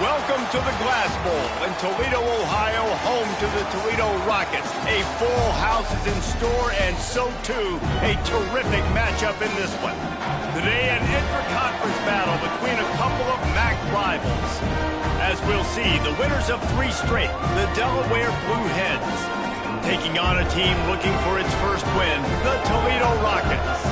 Welcome to the Glass Bowl in Toledo, Ohio, home to the Toledo Rockets. A full house is in store, and so too a terrific matchup in this one. Today, an intra-conference battle between a couple of MAC rivals. As we'll see, the winners of 3 straight, the Delaware Blue Hens, taking on a team looking for its first win, the Toledo Rockets.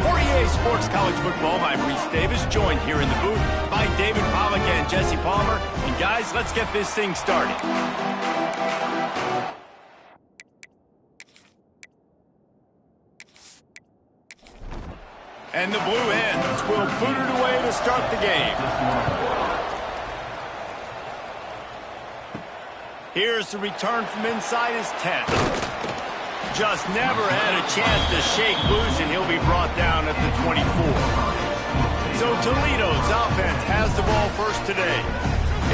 For EA Sports College Football, I'm Reese Davis, joined here in the booth by David Pollack and Jesse Palmer. And guys, let's get this thing started. And the Blue Hens will boot it away to start the game. Here's the return from inside his tent. Just never had a chance to shake loose, and he'll be brought down at the 24. So Toledo's offense has the ball first today.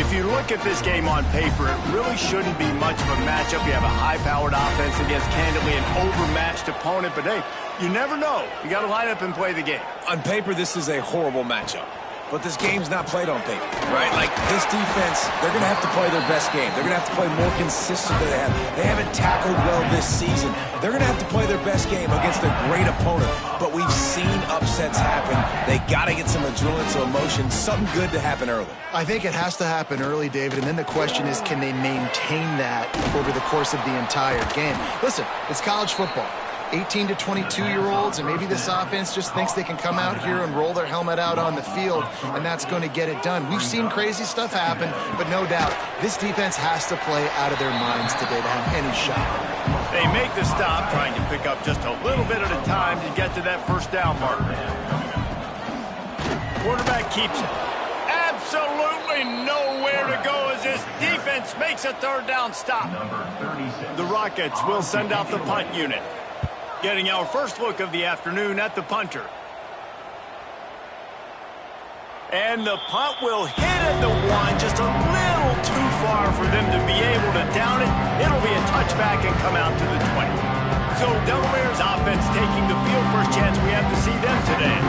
If you look at this game on paper, it really shouldn't be much of a matchup. You have a high-powered offense against, candidly, an overmatched opponent. But, hey, you never know. You got to line up and play the game. On paper, this is a horrible matchup. But this game's not played on paper, right? Like, this defense, they're going to have to play their best game. They're going to have to play more consistent than they have. They haven't tackled well this season. They're going to have to play their best game against a great opponent. But we've seen upsets happen. They got to get some adrenaline, some emotion, something good to happen early. I think it has to happen early, David, and then the question is, can they maintain that over the course of the entire game? Listen, it's college football. 18 to 22-year-olds, and maybe this offense just thinks they can come out here and roll their helmet out on the field, and that's going to get it done. We've seen crazy stuff happen, but no doubt, this defense has to play out of their minds today to have any shot. They make the stop, trying to pick up just a little bit at a time to get to that first down marker. Quarterback keeps it. Absolutely nowhere to go as this defense makes a third down stop. The Rockets will send out the punt unit. Getting our first look of the afternoon at the punter. And the punt will hit at the 1, just a little too far for them to be able to down it. It'll be a touchback and come out to the 20. So Delaware's offense taking the field. First chance we have to see them today.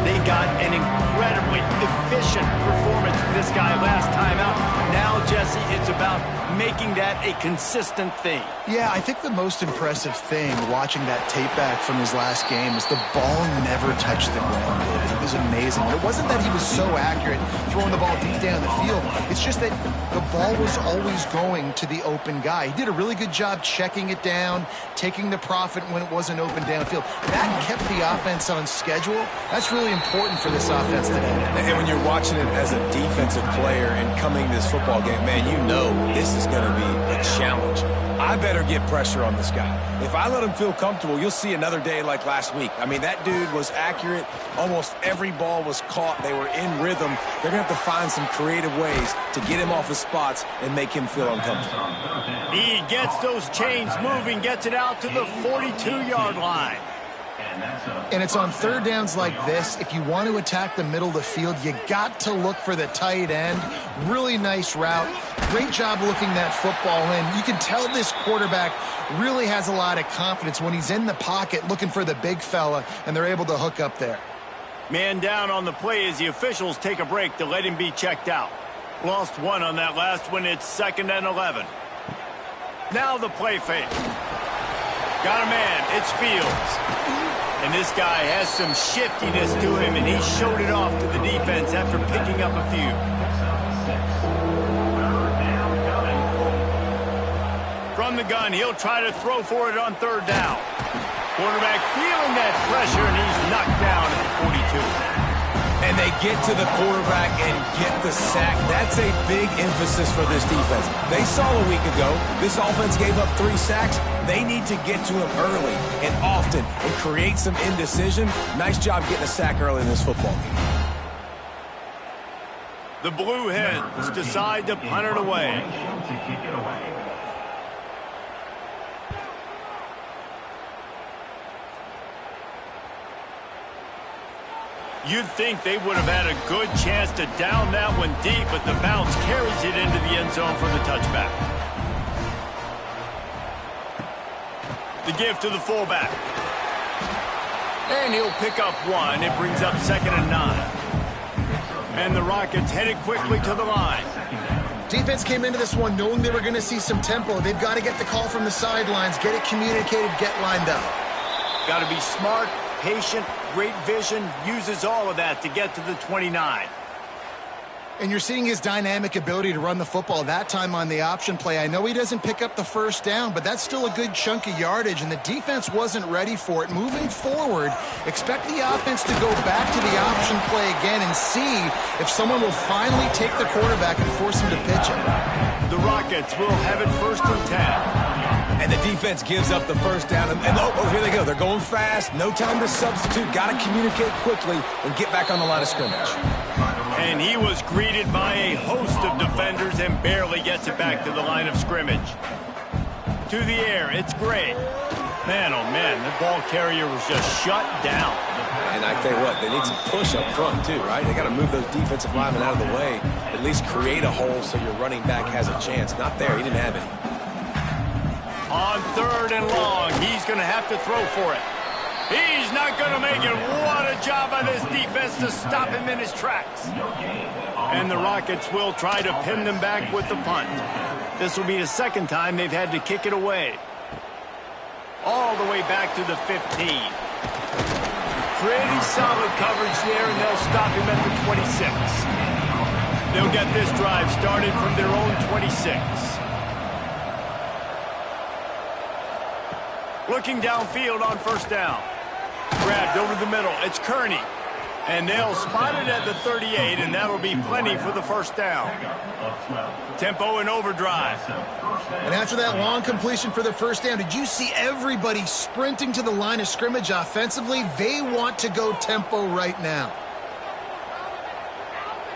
They got an incredibly efficient performance from this guy last time out. Now, Jesse, it's about making that a consistent thing. Yeah, I think the most impressive thing watching that tape back from his last game is the ball never touched the ground, David. It was amazing. It wasn't that he was so accurate throwing the ball deep down the field. It's just that the ball was always going to the open guy. He did a really good job checking it down, taking the profit when it wasn't open downfield. That kept the offense on schedule. That's really important for this offense today. And when you're watching it as a defensive player and coming this football game, man, you know this is going to be a challenge. I better get pressure on this guy. If I let him feel comfortable, you'll see another day like last week. I mean, that dude was accurate. Almost every ball was caught. They were in rhythm. They're going to have to find some creative ways to get him off his spots and make him feel uncomfortable. He gets those chains moving, gets it out to the 42-yard line. And it's on third downs like this, if you want to attack the middle of the field, you got to look for the tight end. Really nice route. Great job looking that football in. You can tell this quarterback really has a lot of confidence when he's in the pocket looking for the big fella, and they're able to hook up there. Man down on the play as the officials take a break to let him be checked out. Lost one on that last one. It's 2nd and 11. Now the play fake. Got a man. It's Fields. And this guy has some shiftiness to him, and he showed it off to the defense after picking up a few. gun. He'll try to throw for it on third down. Quarterback feeling that pressure, and he's knocked down at the 42. And they get to the quarterback and get the sack. That's a big emphasis for this defense. They saw a week ago, this offense gave up 3 sacks. They need to get to him early and often and create some indecision. Nice job getting a sack early in this football game. The Blue Hens decide to punt it away. You'd think they would have had a good chance to down that one deep, but the bounce carries it into the end zone for the touchback. The give to the fullback. And he'll pick up 1. It brings up 2nd and 9. And the Rockets headed quickly to the line. Defense came into this one knowing they were going to see some tempo. They've got to get the call from the sidelines, get it communicated, get lined up. Got to be smart, patient, great vision, uses all of that to get to the 29. And you're seeing his dynamic ability to run the football, that time on the option play. I know he doesn't pick up the first down, but that's still a good chunk of yardage, and the defense wasn't ready for it. Moving forward, expect the offense to go back to the option play again and see if someone will finally take the quarterback and force him to pitch it. The Rockets will have it 1st and 10. And the defense gives up the first down. And oh, here they go. They're going fast. No time to substitute. Got to communicate quickly and get back on the line of scrimmage. And he was greeted by a host of defenders and barely gets it back to the line of scrimmage. To the air, it's great. Man, oh man, the ball carrier was just shut down. And I tell you what, they need some push up front too, right? They got to move those defensive linemen out of the way. At least create a hole so your running back has a chance. Not there. He didn't have any. On 3rd and long, he's going to have to throw for it. He's not going to make it. What a job by this defense to stop him in his tracks. And the Rockets will try to pin them back with the punt. This will be the 2nd time they've had to kick it away. All the way back to the 15. Pretty solid coverage there, and they'll stop him at the 26. They'll get this drive started from their own 26. Looking downfield on 1st down. Grabbed over the middle. It's Kearney. And they'll spot it at the 38, and that'll be plenty for the 1st down. Tempo and overdrive. And after that long completion for the 1st down, did you see everybody sprinting to the line of scrimmage offensively? They want to go tempo right now.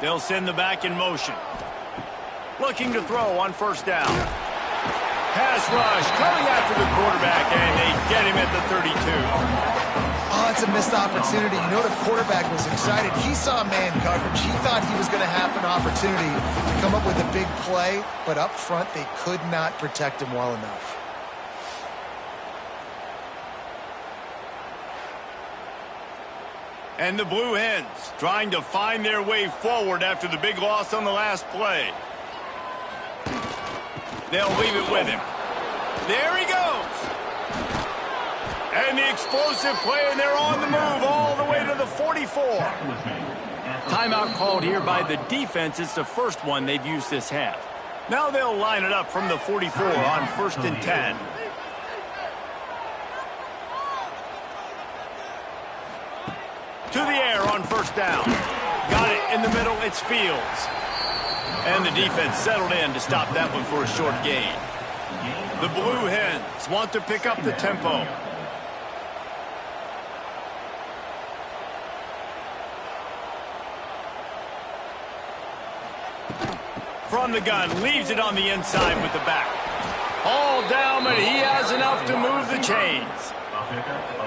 They'll send the back in motion. Looking to throw on 1st down. Pass rush coming after the quarterback, and they get him at the 32. Oh, it's a missed opportunity. You know the quarterback was excited. He saw man coverage. He thought he was going to have an opportunity to come up with a big play, but up front they could not protect him well enough. And the Blue Hens trying to find their way forward after the big loss on the last play. They'll leave it with him. There he goes. And the explosive play, and they're on the move all the way to the 44. Timeout called here by the defense. It's the first one they've used this half. Now they'll line it up from the 44 on 1st and 10. To the air on 1st down. Got it in the middle. It's Fields. And the defense settled in to stop that one for a short gain. The Blue Hens want to pick up the tempo. From the gun, leaves it on the inside with the back. All down, but he has enough to move the chains.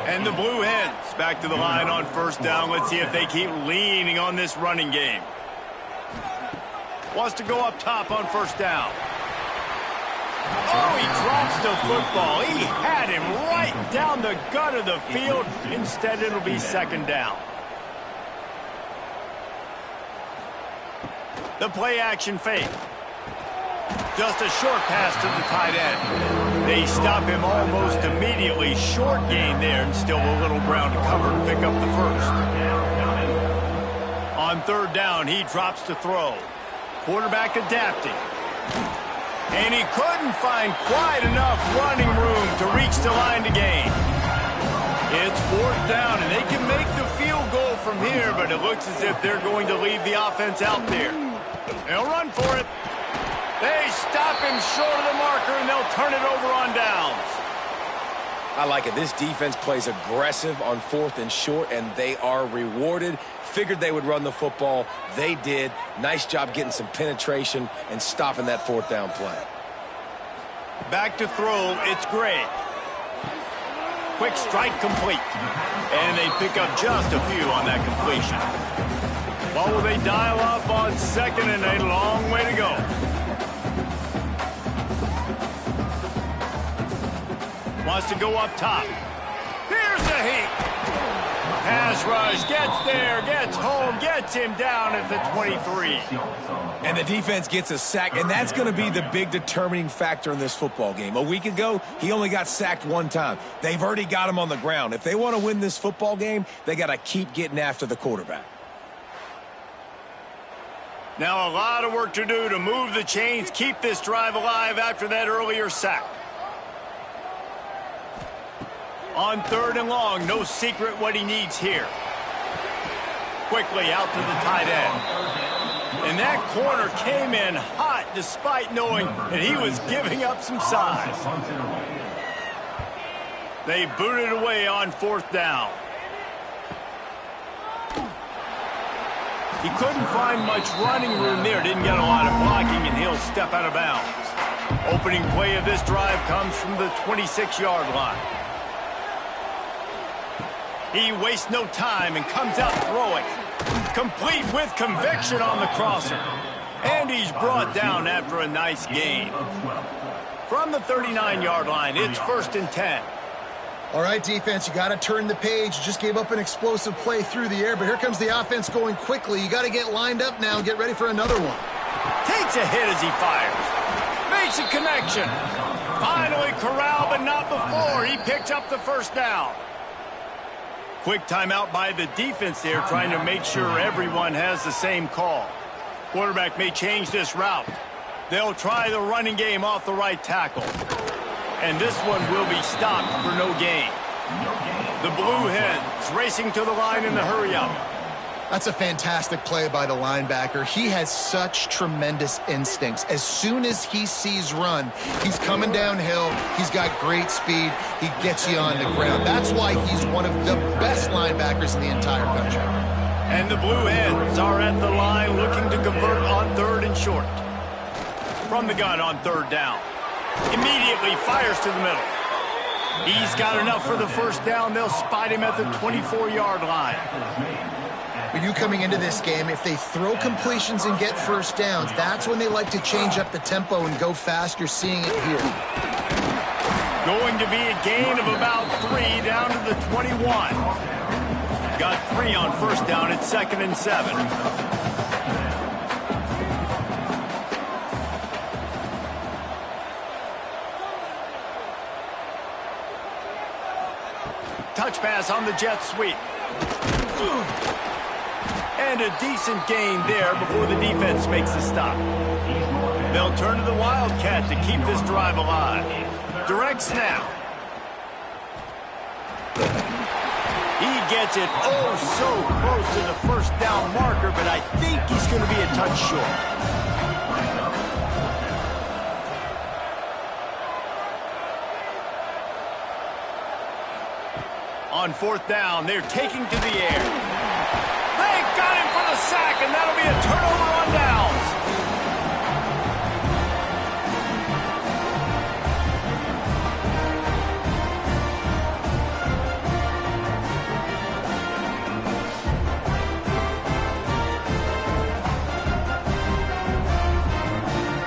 And the Blue Hens back to the line on 1st down. Let's see if they keep leaning on this running game. Wants to go up top on 1st down. Oh, he drops the football. He had him right down the gut of the field. Instead, it'll be 2nd down. The play action fake. Just a short pass to the tight end. They stop him almost immediately. Short gain there, and still a little ground to cover to pick up the 1st. On 3rd down, he drops to throw. Quarterback adapting. And he couldn't find quite enough running room to reach the line to gain. It's 4th down, and they can make the field goal from here, but it looks as if they're going to leave the offense out there. They'll run for it. They stop him short of the marker, and they'll turn it over on downs. I like it. This defense plays aggressive on 4th and short, and they are rewarded. Figured they would run the football. They did. Nice job getting some penetration and stopping that 4th down play. Back to throw. It's Gray. Quick strike complete. And they pick up just a few on that completion. Well, will they dial up on 2nd and a long way to go? Wants to go up top. Here's a heat. Pass rush, gets there, gets home, gets him down at the 23. And the defense gets a sack, and that's going to be the big determining factor in this football game. A week ago, he only got sacked 1 time. They've already got him on the ground. If they want to win this football game, they got to keep getting after the quarterback. Now a lot of work to do to move the chains, keep this drive alive after that earlier sack. On 3rd and long, no secret what he needs here. Quickly out to the tight end. And that corner came in hot despite knowing that he was giving up some size. They booted away on 4th down. He couldn't find much running room there. Didn't get a lot of blocking, and he'll step out of bounds. Opening play of this drive comes from the 26-yard line. He wastes no time and comes out throwing. Complete with conviction on the crosser. And he's brought down after a nice gain. From the 39-yard line, it's 1st and 10. All right, defense, you got to turn the page. You just gave up an explosive play through the air, but here comes the offense going quickly. You got to get lined up now and get ready for another one. Takes a hit as he fires. Makes a connection. Finally corralled, but not before. He picks up the 1st down. Quick timeout by the defense there, trying to make sure everyone has the same call. Quarterback may change this route. They'll try the running game off the right tackle. And this one will be stopped for no gain. The Blue Hens racing to the line in the hurry-up. That's a fantastic play by the linebacker. He has such tremendous instincts. As soon as he sees run, he's coming downhill. He's got great speed. He gets you on the ground. That's why he's one of the best linebackers in the entire country. And the Blue Hens are at the line looking to convert on 3rd and short. From the gun on 3rd down. Immediately fires to the middle. He's got enough for the 1st down. They'll spot him at the 24-yard line. For you coming into this game, if they throw completions and get 1st downs, that's when they like to change up the tempo and go fast. You're seeing it here. Going to be a gain of about 3 down to the 21. Got 3 on 1st down at 2nd and 7. Touch pass on the jet sweep. And a decent gain there before the defense makes the stop. They'll turn to the Wildcat to keep this drive alive. Direct snap. He gets it so close to the 1st down marker, but I think he's going to be a touch short. On 4th down, they're taking to the air. They got him for the sack, and that'll be a turnover on downs.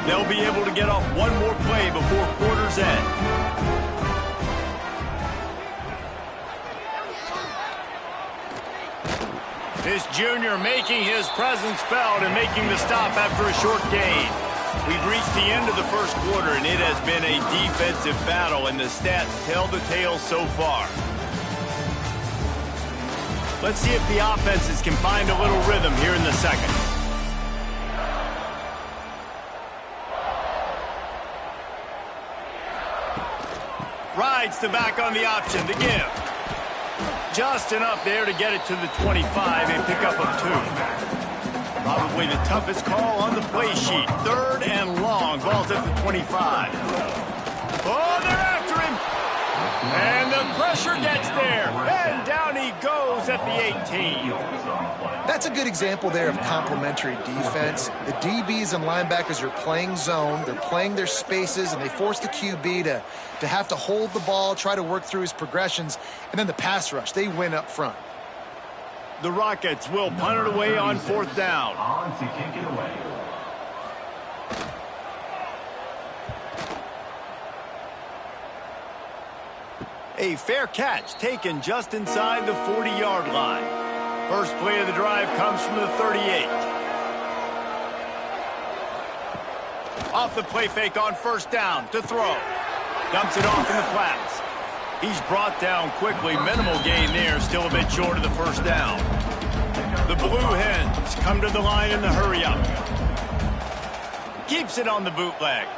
They'll be able to get off one more play before quarter's end. This junior making his presence felt and making the stop after a short gain. We've reached the end of the 1st quarter, and it has been a defensive battle, and the stats tell the tale so far. Let's see if the offenses can find a little rhythm here in the 2nd. decides to back on the option to give. Just enough there to get it to the 25, a pickup of 2. Probably the toughest call on the play sheet. 3rd and long. Ball's at the 25. Oh, they're after him. And the pressure gets there. And down he goes at the 18. That's a good example there of complementary defense. The DBs and linebackers are playing zone. They're playing their spaces, and they force the QB to have to hold the ball, try to work through his progressions, and then the pass rush. They win up front. The Rockets will punt it away on 4th down. A fair catch taken just inside the 40-yard line. First play of the drive comes from the 38. Off the play fake on 1st down to throw. Dumps it off in the flats. He's brought down quickly. Minimal gain there. Still a bit short of the 1st down. The Blue Hens come to the line in the hurry-up. Keeps it on the bootleg.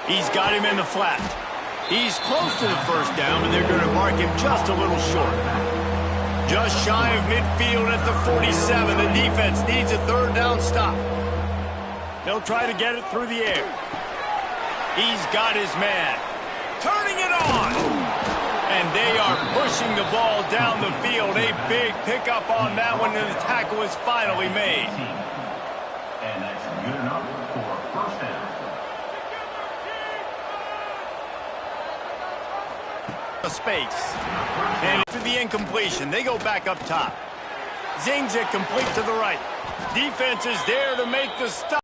He's got him in the flat. He's close to the 1st down, but they're going to mark him just a little short. Just shy of midfield at the 47. The defense needs a 3rd down stop. They'll try to get it through the air. He's got his man. Turning it on. And they are pushing the ball down the field. A big pickup on that one, and the tackle is finally made. And that's good enough for 1st down. A space. And to the incompletion. They go back up top. Zings it complete to the right. Defense is there to make the stop.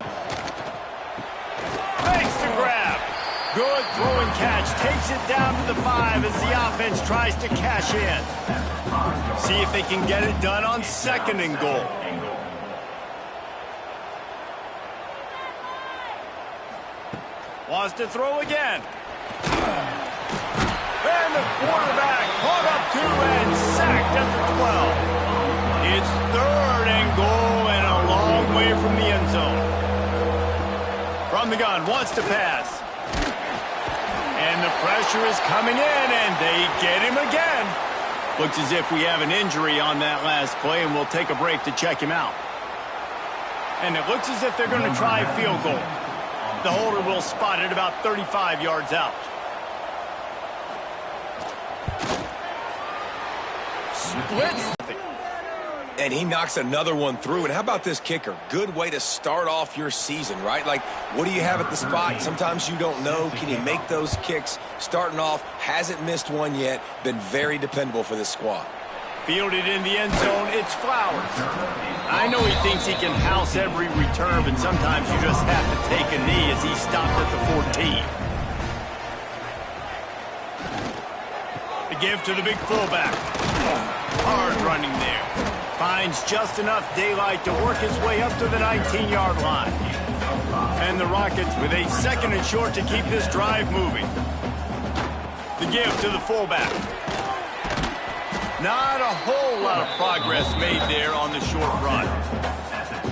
Makes the grab. Good throwing catch. Takes it down to the 5 as the offense tries to cash in. See if they can get it done on 2nd and goal. Wants to throw again. And the quarterback caught up to and sacked at the 12. It's 3rd and goal and a long way from the end zone. From the gun, wants to pass. And the pressure is coming in, and they get him again. Looks as if we have an injury on that last play, and we'll take a break to check him out. And it looks as if they're going to try a field goal. The holder will spot it about 35 yards out. Splits. And he knocks another one through. And how about this kicker? Good way to start off your season, right? Like, what do you have at the spot? Sometimes you don't know. Can he make those kicks? Starting off, hasn't missed one yet. Been very dependable for this squad. Fielded in the end zone, it's Flowers. I know he thinks he can house every return, but sometimes you just have to take a knee as he stopped at the 14. The give to the big fullback. Hard running there. Finds just enough daylight to work his way up to the 19-yard line. And the Rockets with a 2nd and short to keep this drive moving. The give to the fullback. Not a whole lot of progress made there on the short run.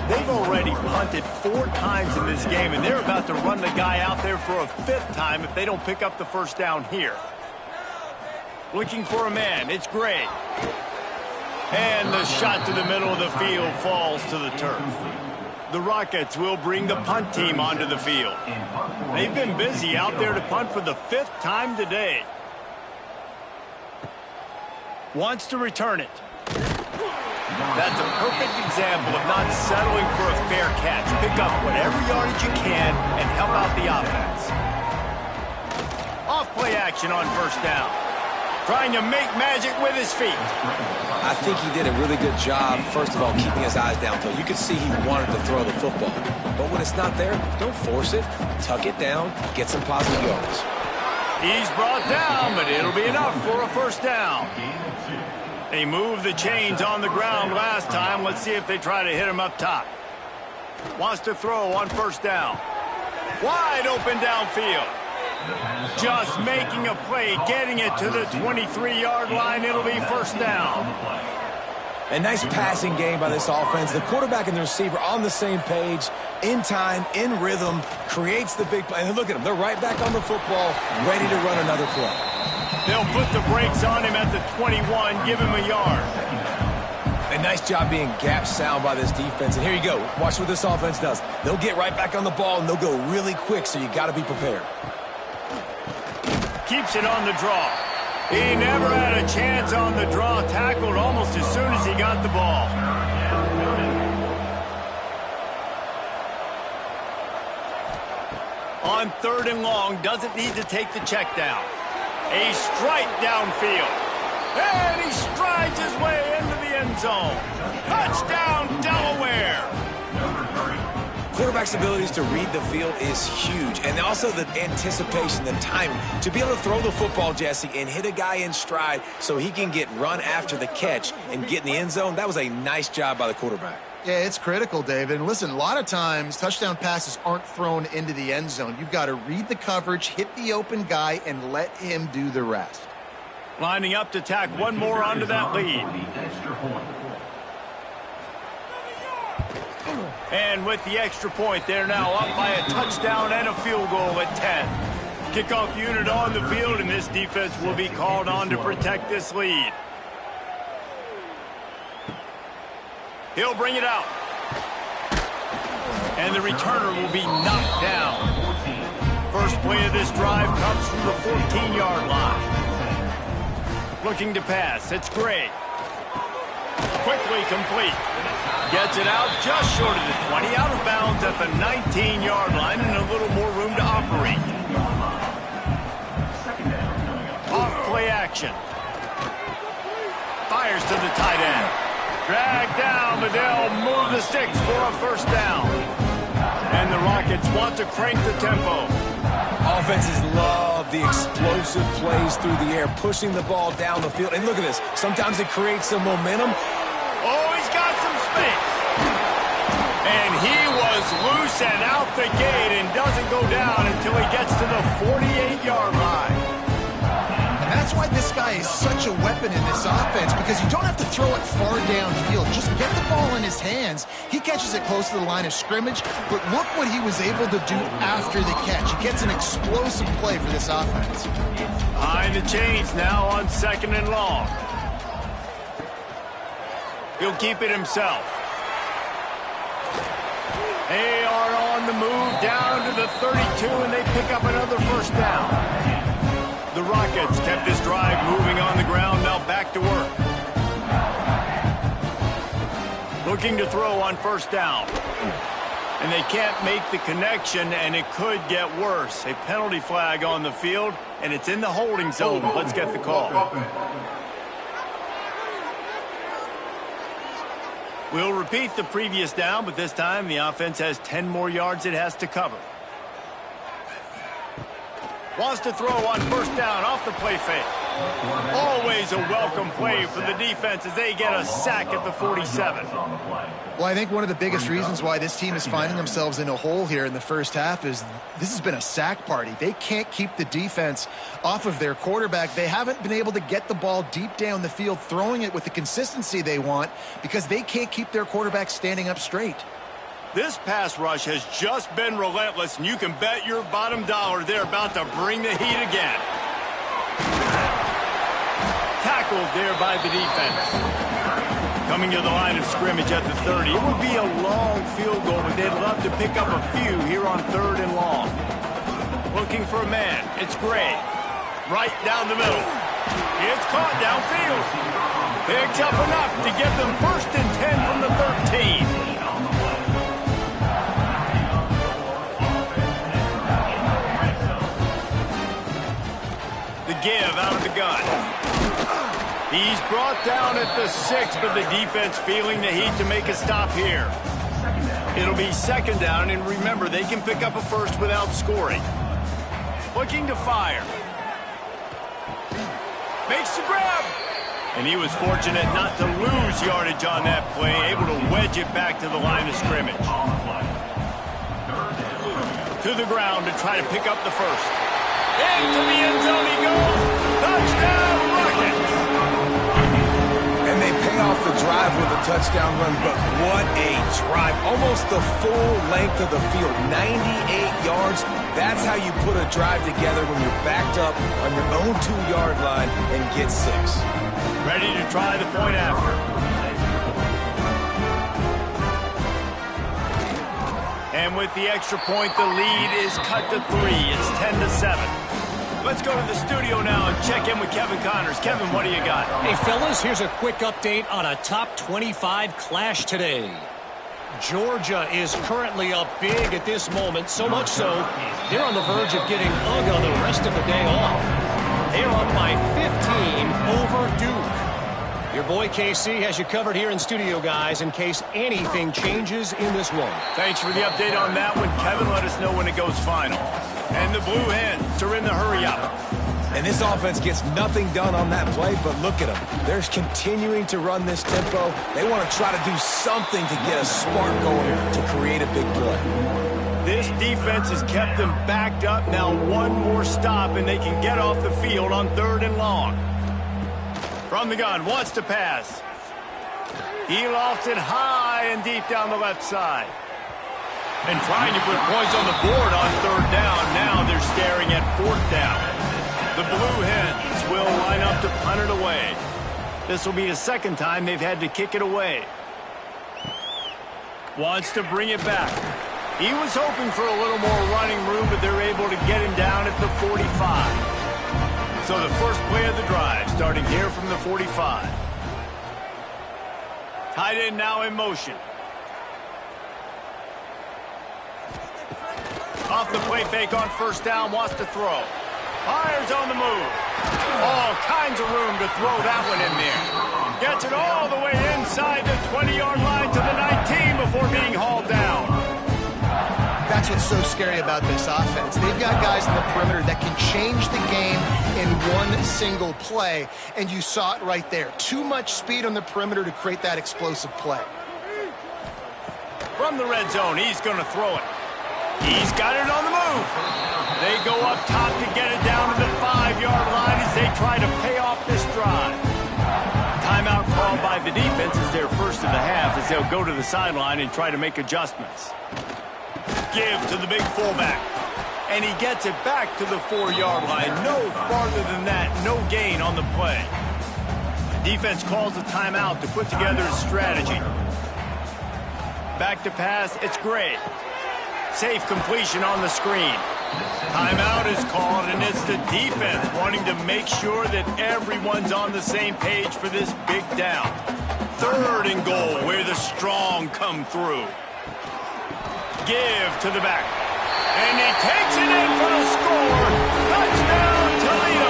They've already punted 4 times in this game, and they're about to run the guy out there for a 5th time if they don't pick up the 1st down here. Looking for a man, it's Gray. And the shot to the middle of the field falls to the turf. The Rockets will bring the punt team onto the field. They've been busy out there to punt for the 5th time today. Wants to return it. That's a perfect example of not settling for a fair catch. Pick up whatever yardage you can and help out the offense. Off play action on 1st down. Trying to make magic with his feet. I think he did a really good job, first of all, keeping his eyes downfield. You could see he wanted to throw the football. But when it's not there, don't force it. Tuck it down, get some positive yards. He's brought down, but it'll be enough for a 1st down. They moved the chains on the ground last time. Let's see if they try to hit him up top. Wants to throw on 1st down. Wide open downfield. Just making a play, getting it to the 23-yard line. It'll be 1st down. A nice passing game by this offense. The quarterback and the receiver on the same page, in time, in rhythm, creates the big play. And look at them. They're right back on the football, ready to run another play. They'll put the brakes on him at the 21, give him a yard. A nice job being gap sound by this defense. And here you go. Watch what this offense does. They'll get right back on the ball, and they'll go really quick, so you got to be prepared. Keeps it on the draw. He never had a chance on the draw. Tackled almost as soon as he got the ball. On 3rd and long, doesn't need to take the check down. A strike downfield. And he strides his way into the end zone. Touchdown, Delaware. Quarterback's abilities to read the field is huge. And also the anticipation, the timing. To be able to throw the football, Jesse, and hit a guy in stride so he can get run after the catch and get in the end zone, that was a nice job by the quarterback. Yeah, it's critical, David. And listen, a lot of times touchdown passes aren't thrown into the end zone. You've got to read the coverage, hit the open guy, and let him do the rest. Lining up to tack one more onto that lead. And with the extra point, they're now up by a touchdown and a field goal at 10. Kickoff unit on the field, and this defense will be called on to protect this lead. He'll bring it out. And the returner will be knocked down. First play of this drive comes from the 14-yard line. Looking to pass. It's Gray. Quickly complete. Gets it out just short of the 20. Out of bounds at the 19-yard line and a little more room to operate. Off play action. Fires to the tight end. Drag down, but they'll move the sticks for a first down. And the Rockets want to crank the tempo. Offenses love the explosive plays through the air, pushing the ball down the field. And look at this. Sometimes it creates some momentum. Oh, he's got some space. And he was loose and out the gate and doesn't go down until he gets to the 48-yard line. That's why this guy is such a weapon in this offense, because you don't have to throw it far downfield. Just get the ball in his hands. He catches it close to the line of scrimmage, but look what he was able to do after the catch. He gets an explosive play for this offense. Behind the chains now on 2nd and long. He'll keep it himself. They are on the move down to the 32, and they pick up another first down. The Rockets kept this drive moving on the ground, now back to work. Looking to throw on first down. And they can't make the connection, and it could get worse. A penalty flag on the field, and it's in the holding zone. Let's get the call. We'll repeat the previous down, but this time the offense has 10 more yards it has to cover. Wants to throw on first down off the play fake. Always a welcome play for the defense as they get a sack at the 47. Well, I think one of the biggest reasons why this team is finding themselves in a hole here in the first half is this has been a sack party. They can't keep the defense off of their quarterback. They haven't been able to get the ball deep down the field, throwing it with the consistency they want, because they can't keep their quarterback standing up straight. This pass rush has just been relentless, and you can bet your bottom dollar they're about to bring the heat again. Tackled there by the defense. Coming to the line of scrimmage at the 30. It would be a long field goal, but they'd love to pick up a few here on 3rd and long. Looking for a man. It's Gray. Right down the middle. It's caught downfield. Picks up enough to get them 1st and 10 from the 13. The give out of the gun. He's brought down at the 6, but the defense feeling the heat to make a stop here. It'll be 2nd down, and remember, they can pick up a first without scoring. Looking to fire. Makes the grab. And he was fortunate not to lose yardage on that play, able to wedge it back to the line of scrimmage. To the ground to try to pick up the first. Into the end zone he goes. Touchdown, Rockets! And they pay off the drive with a touchdown run, but what a drive. Almost the full length of the field, 98 yards. That's how you put a drive together when you're backed up on your own 2-yard line and get 6. Ready to try the point after. And with the extra point, the lead is cut to 3. It's 10-7. Let's go to the studio now and check in with Kevin Connors. Kevin, what do you got? Hey, fellas, here's a quick update on a top 25 clash today. Georgia is currently up big at this moment, so much so they're on the verge of getting UGA the rest of the day off. They're up by 15 over Duke. Your boy KC has you covered here in studio, guys, in case anything changes in this one. Thanks for the update on that one, Kevin. Let us know when it goes final. And the Blue Hens are in the hurry-up. And this offense gets nothing done on that play, but look at them. They're continuing to run this tempo. They want to try to do something to get a spark going to create a big play. This defense has kept them backed up. Now one more stop, and they can get off the field on 3rd and long. From the gun, wants to pass. He lofts it high and deep down the left side. And trying to put points on the board on 3rd down. Now they're staring at 4th down. The Blue Hens will line up to punt it away. This will be the 2nd time they've had to kick it away. Wants to bring it back. He was hoping for a little more running room, but they're able to get him down at the 45. So the first play of the drive, starting here from the 45. Tight end now in motion. Off the play fake on 1st down, wants to throw. Fires on the move. All kinds of room to throw that one in there. Gets it all the way inside the 20-yard line to the 19 before being hauled down. That's what's so scary about this offense. They've got guys in the perimeter that can change the game in one single play, and you saw it right there. Too much speed on the perimeter to create that explosive play. From the red zone, he's going to throw it. He's got it on the move. They go up top to get it down to the 5-yard line as they try to pay off this drive. Timeout called by the defense is their first of the half as they'll go to the sideline and try to make adjustments. Give to the big fullback. And he gets it back to the 4-yard line. No farther than that. No gain on the play. Defense calls a timeout to put together a strategy. Back to pass. It's great. Safe completion on the screen. Timeout is called, and it's the defense wanting to make sure that everyone's on the same page for this big down. 3rd and goal, where the strong come through. Give to the back. And he takes it in for the score. Touchdown, Toledo.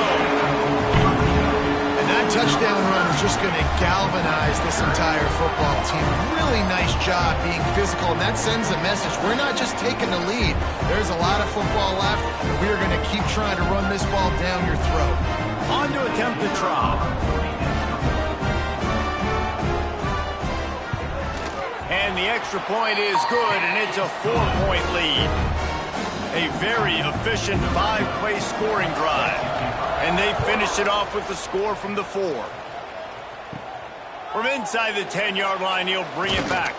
And that touchdown run is just going to galvanize this entire football team. Really nice job being physical, and that sends a message. We're not just taking the lead. There's a lot of football left, and we are going to keep trying to run this ball down your throat. On to attempt the try. And the extra point is good, and it's a 4-point lead. A very efficient 5-play scoring drive. And they finish it off with the score from the 4. From inside the 10-yard line, he'll bring it back.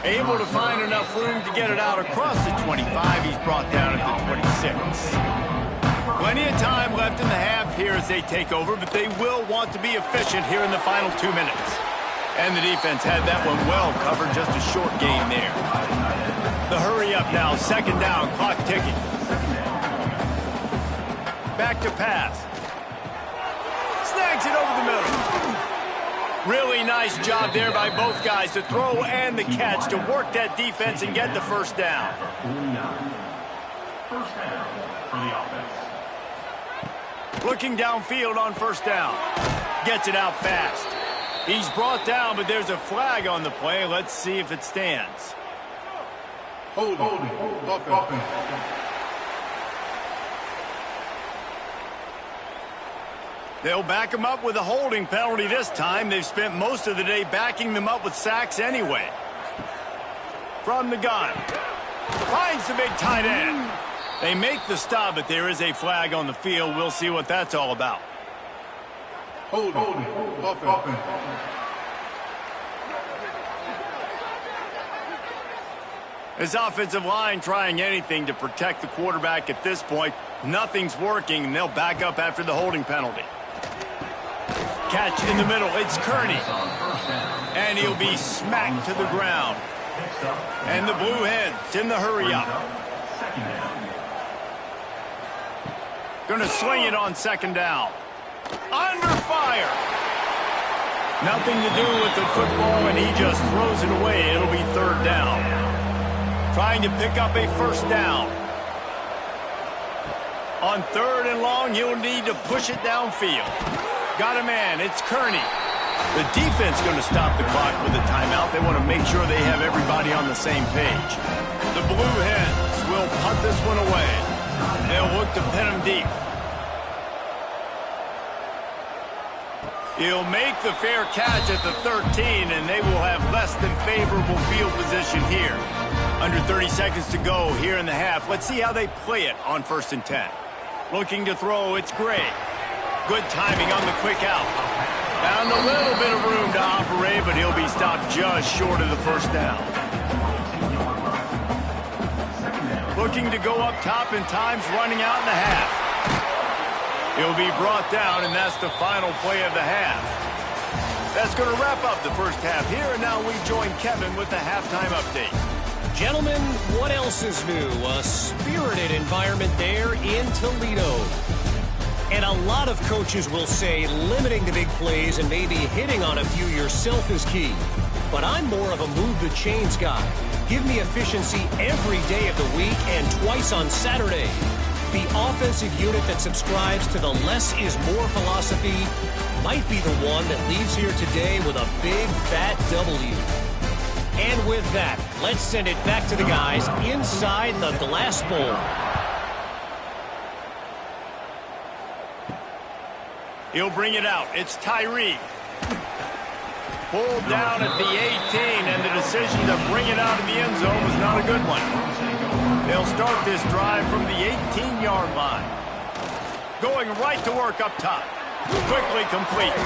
Able to find enough room to get it out across the 25. He's brought down at the 26. Plenty of time left in the half here as they take over, but they will want to be efficient here in the final 2 minutes. And the defense had that one well covered, just a short gain there. The hurry up now, 2nd down, clock ticking. Back to pass. Snags it over the middle. Really nice job there by both guys to throw and the catch to work that defense and get the 1st down. 1st down for the offense. Looking downfield on 1st down. Gets it out fast. He's brought down, but there's a flag on the play. Let's see if it stands. Holding. Offense. They'll back him up with a holding penalty this time. They've spent most of the day backing them up with sacks anyway. From the gun. Finds the big tight end. They make the stop, but there is a flag on the field. We'll see what that's all about. Holding. Offense. His offensive line trying anything to protect the quarterback at this point. Nothing's working, and they'll back up after the holding penalty. Catch in the middle. It's Kearney. And he'll be smacked to the ground. And the Blue Hens in the hurry-up. Going to swing it on second down. Under fire. Nothing to do with the football, and he just throws it away. It'll be third down. Trying to pick up a first down. On third and long, he'll need to push it downfield. Got a man. It's Kearney. The defense going to stop the clock with a timeout. They want to make sure they have everybody on the same page. The Blue Hens will punt this one away. They'll look to pin him deep. He'll make the fair catch at the 13, and they will have less than favorable field position here. Under 30 seconds to go here in the half. Let's see how they play it on 1st and 10. Looking to throw, it's Gray. Good timing on the quick out. Found a little bit of room to operate, but he'll be stopped just short of the first down. Looking to go up top, and time's running out in the half. He'll be brought down, and that's the final play of the half. That's going to wrap up the first half here, and now we join Kevin with the halftime update. Gentlemen, what else is new? A spirited environment there in Toledo. And a lot of coaches will say limiting the big plays and maybe hitting on a few yourself is key. But I'm more of a move the chains guy. Give me efficiency every day of the week and twice on Saturday. The offensive unit that subscribes to the less is more philosophy might be the one that leaves here today with a big fat W. And with that, let's send it back to the guys inside the Glass Bowl. He'll bring it out. It's Tyree. Pulled down at the 18, and the decision to bring it out of the end zone was not a good one. They'll start this drive from the 18-yard line. Going right to work up top. Quickly complete.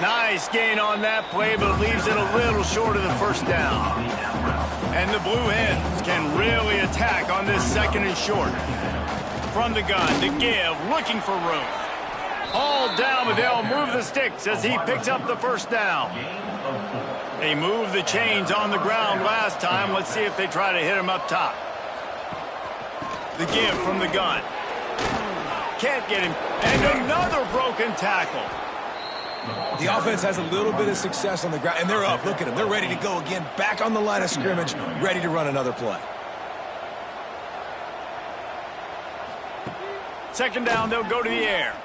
Nice gain on that play, but leaves it a little short of the first down. And the Blue Hens can really attack on this 2nd and short. From the gun to give, looking for room. All down, but they'll move the sticks as he picks up the first down. They moved the chains on the ground last time. Let's see if they try to hit him up top. The give from the gun. Can't get him. And another broken tackle. The offense has a little bit of success on the ground, and they're up. Look at them. They're ready to go again. Back on the line of scrimmage, ready to run another play. 2nd down, they'll go to the air.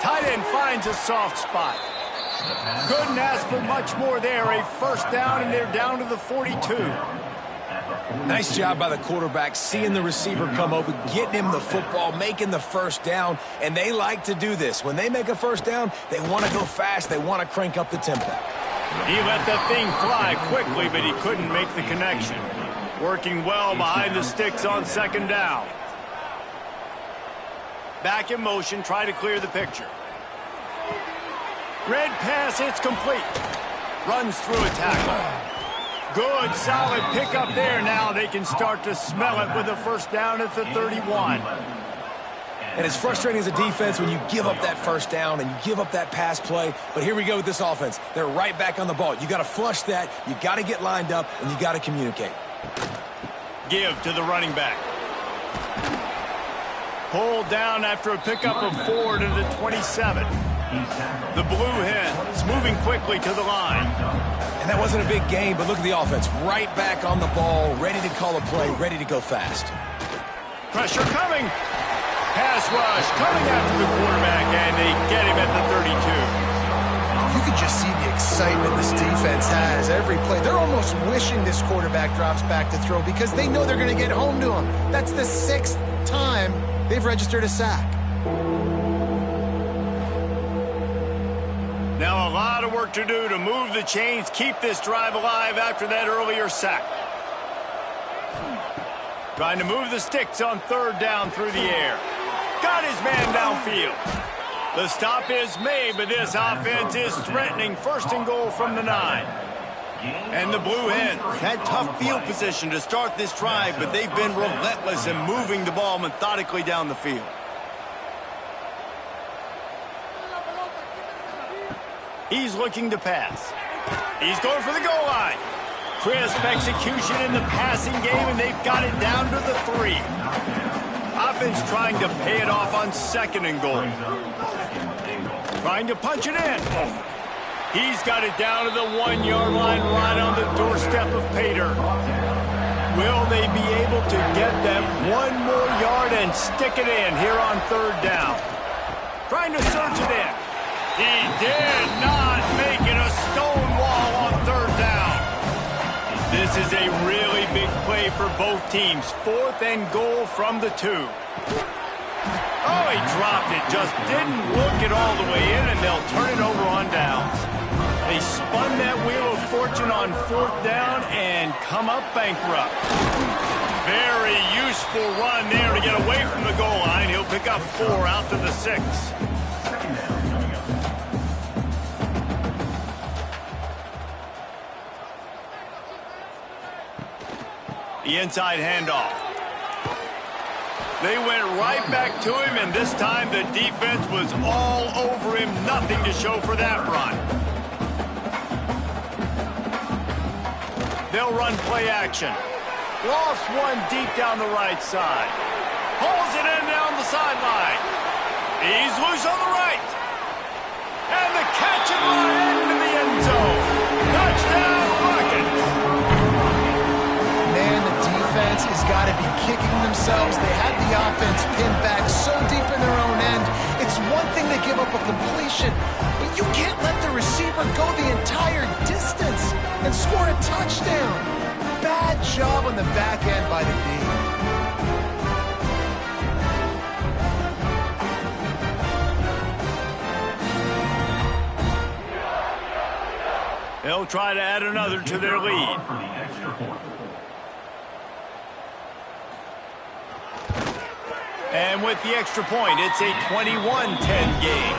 Tight end finds a soft spot. Couldn't ask for much more there. A first down, and they're down to the 42. Nice job by the quarterback, seeing the receiver come open, getting him the football, making the first down, and they like to do this. When they make a first down, they want to go fast. They want to crank up the tempo. He let that thing fly quickly, but he couldn't make the connection. Working well behind the sticks on 2nd down. Back in motion, try to clear the picture. Red pass, it's complete. Runs through a tackle. Good, solid pickup there. Now they can start to smell it with a first down at the 31. And it's frustrating as a defense when you give up that first down and you give up that pass play. But here we go with this offense. They're right back on the ball. You got to flush that. You got to get lined up, and you got to communicate. Give to the running back. Pulled down after a pickup of 4 to the 27. The Blue Hens moving quickly to the line. And that wasn't a big game, but look at the offense. Right back on the ball, ready to call a play, ready to go fast. Pressure coming. Pass rush coming after the quarterback, and they get him at the 32. You can just see the excitement this defense has every play. They're almost wishing this quarterback drops back to throw because they know they're going to get home to him. That's the 6th time they've registered a sack. Now a lot of work to do to move the chains, keep this drive alive after that earlier sack. Trying to move the sticks on 3rd down through the air. Got his man downfield. The stop is made, but this offense is threatening 1st and goal from the 9. And the Blue Hens had tough field position to start this drive, but they've been relentless in moving the ball methodically down the field. He's looking to pass. He's going for the goal line. Crisp execution in the passing game, and they've got it down to the 3. Offense trying to pay it off on 2nd and goal. Trying to punch it in. He's got it down to the 1-yard line, right on the doorstep of Pater. Will they be able to get that 1 more yard and stick it in here on 3rd down? Trying to surge it in. He did not make it a stone wall on 3rd down. This is a really big play for both teams. 4th and goal from the 2. Oh, he dropped it. Just didn't look it all the way in, and they'll turn it over on downs. They spun that wheel of fortune on 4th down and come up bankrupt. Very useful run there to get away from the goal line. He'll pick up 4 out to the 6. The inside handoff. They went right back to him, and this time the defense was all over him. Nothing to show for that run. They'll run play action. Lost 1 deep down the right side. Pulls it in down the sideline. He's loose on the right. And the catch and run into the end zone. Touchdown, Rockets. Man, the defense has got to be kicking themselves. They had the offense pinned back so deep in their own end. It's one thing to give up a completion, but you can't let the receiver go the entire distance and score a touchdown. Bad job on the back end by the D. They'll try to add another to their lead. And with the extra point, it's a 21-10 game.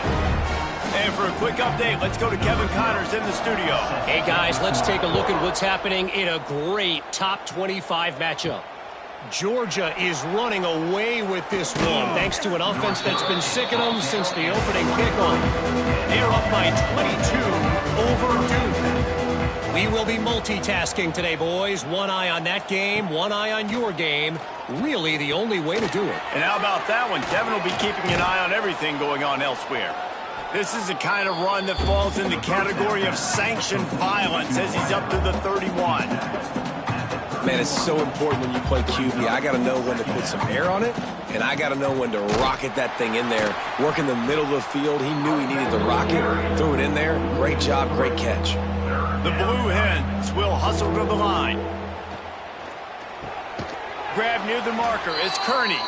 And for a quick update, let's go to Kevin Connors in the studio. Hey, guys, let's take a look at what's happening in a great top 25 matchup. Georgia is running away with this one thanks to an offense that's been sicking them since the opening kickoff. They're up by 22 over Duke. We will be multitasking today, boys. One eye on that game, one eye on your game. Really the only way to do it. And how about that one? Kevin will be keeping an eye on everything going on elsewhere. This is the kind of run that falls in the category of sanctioned violence as he's up to the 31. Man, it's so important when you play QB. I got to know when to put some air on it, and I got to know when to rocket that thing in there. Work in the middle of the field. He knew he needed to rocket, threw it in there. Great job, great catch. The Blue Hens will hustle to the line. Grab near the marker. It's Kearney.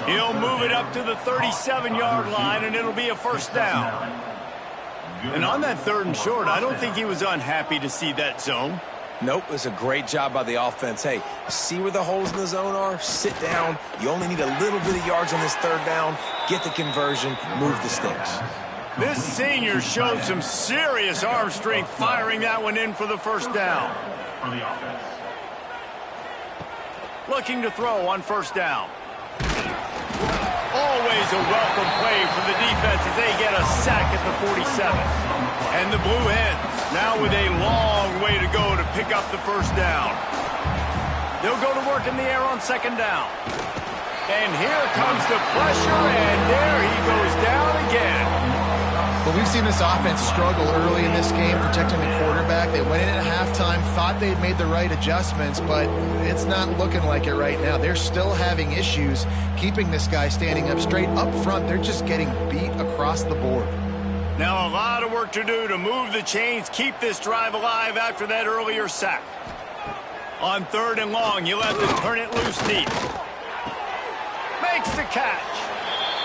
He'll move it up to the 37-yard line, and it'll be a first down. And on that 3rd and short, I don't think he was unhappy to see that zone. Nope, it's a great job by the offense. Hey, see where the holes in the zone are? Sit down. You only need a little bit of yards on this 3rd down. Get the conversion. Move the sticks. This senior showed some serious arm strength firing that one in for the first down. Looking to throw on 1st down. Always a welcome play for the defense as they get a sack at the 47. And the Blue Hens now with a long way to go to pick up the 1st down. They'll go to work in the air on 2nd down. And here comes the pressure, and there he goes down again. Well, we've seen this offense struggle early in this game protecting the quarterback. They went in at halftime, thought they'd made the right adjustments, but it's not looking like it right now. They're still having issues keeping this guy standing up straight up front. They're just getting beat across the board. Now a lot of work to do to move the chains, keep this drive alive after that earlier sack. On 3rd and long, you'll have to turn it loose deep. Makes the catch.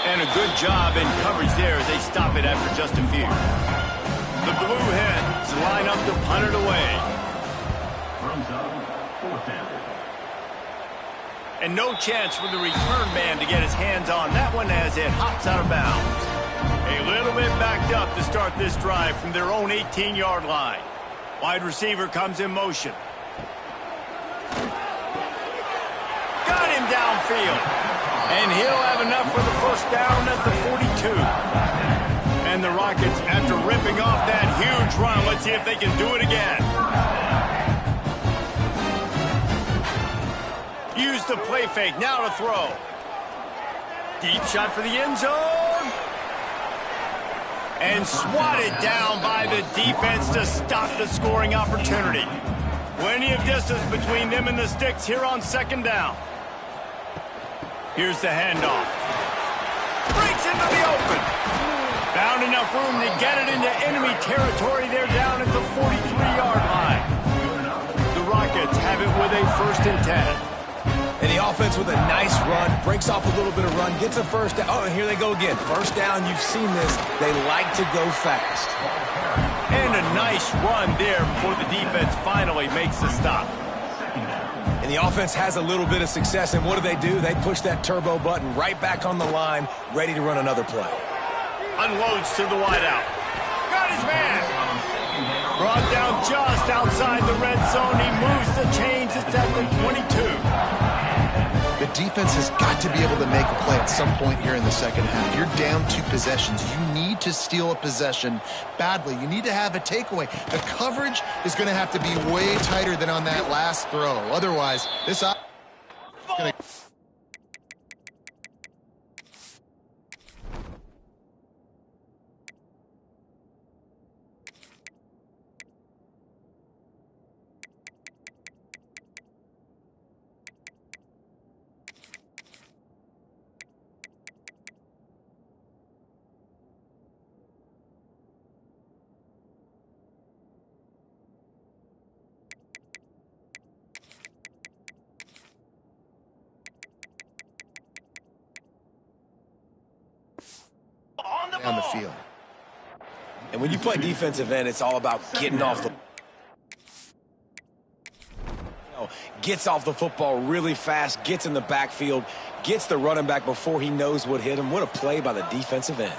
And a good job in coverage there as they stop it after just a few. The Blue Hens line up to punt it away. And no chance for the return man to get his hands on that one as it hops out of bounds. A little bit backed up to start this drive from their own 18-yard line. Wide receiver comes in motion. Got him downfield. And he'll have enough for the first down at the 42. And the Rockets, after ripping off that huge run, let's see if they can do it again. Use the play fake, now to throw. Deep shot for the end zone. And swatted down by the defense to stop the scoring opportunity. Plenty of distance between them and the sticks here on second down. Here's the handoff. Breaks into the open. Found enough room to get it into enemy territory. They're down at the 43-yard line. The Rockets have it with a 1st and 10. And the offense with a nice run, breaks off a little bit of run, gets a first down. Oh, and here they go again. First down, you've seen this. They like to go fast. And a nice run there before the defense finally makes the stop. And the offense has a little bit of success, and what do? They push that turbo button right back on the line, ready to run another play. Unloads to the wideout. Got his man. Brought down just outside the red zone. He moves the chains. It's at the 22. The defense has got to be able to make a play at some point here in the second half. You're down 2 possessions. You need to steal a possession badly. You need to have a takeaway. The coverage is going to have to be way tighter than on that last throw. Otherwise, this is going to... on the field. And when you play defensive end, it's all about getting off the... Gets off the football really fast, gets in the backfield, gets the running back before he knows what hit him. What a play by the defensive end.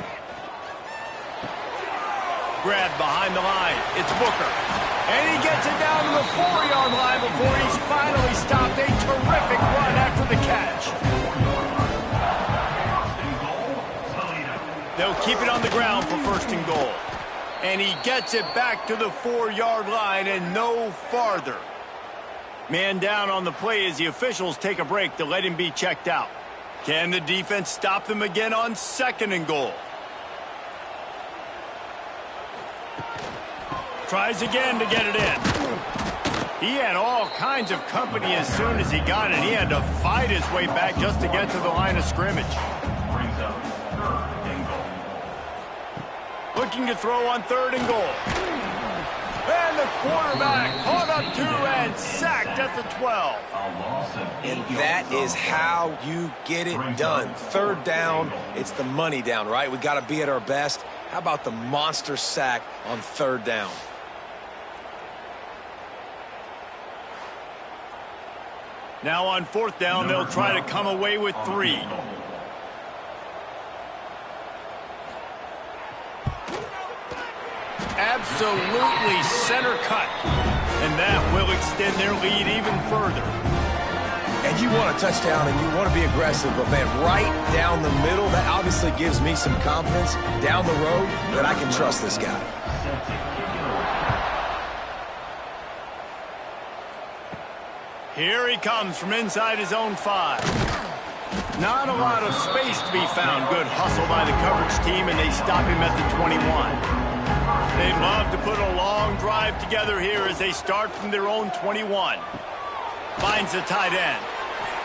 Grab behind the line. It's Booker. And he gets it down to the 4-yard line before he's finally stopped. A terrific run after the catch. They'll keep it on the ground for 1st and goal. And he gets it back to the 4-yard line and no farther. Man down on the play as the officials take a break to let him be checked out. Can the defense stop them again on 2nd and goal? Tries again to get it in. He had all kinds of company as soon as he got it. He had to fight his way back just to get to the line of scrimmage. Looking to throw on 3rd and goal. And the quarterback caught up 2 and sacked at the 12. And that is how you get it done. 3rd down, it's the money down, right? We got to be at our best. How about the monster sack on 3rd down? Now on 4th down, they'll try to come away with 3. Absolutely center cut. And that will extend their lead even further. And you want a touchdown and you want to be aggressive, but man, right down the middle, that obviously gives me some confidence down the road that I can trust this guy. Here he comes from inside his own 5. Not a lot of space to be found. Good hustle by the coverage team, and they stop him at the 21. They'd love to put a long drive together here as they start from their own 21. Finds the tight end.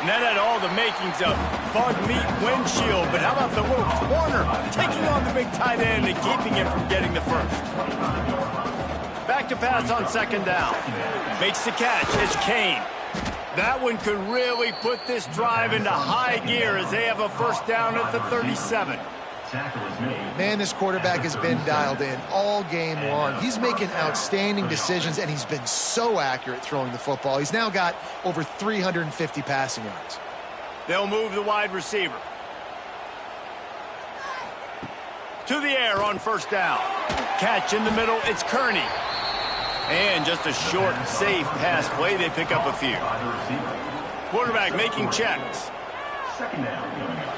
And that had all the makings of bug meat windshield, but how about the little corner taking on the big tight end and keeping him from getting the first? Back to pass on 2nd down. Makes the catch. It's Kane. That one could really put this drive into high gear as they have a 1st down at the 37. Man, this quarterback has been dialed in all game long. He's making outstanding decisions, and he's been so accurate throwing the football. He's now got over 350 passing yards. They'll move the wide receiver. To the air on 1st down. Catch in the middle. It's Kearney. And just a short, safe pass play. They pick up a few. Quarterback making checks. Second down coming up.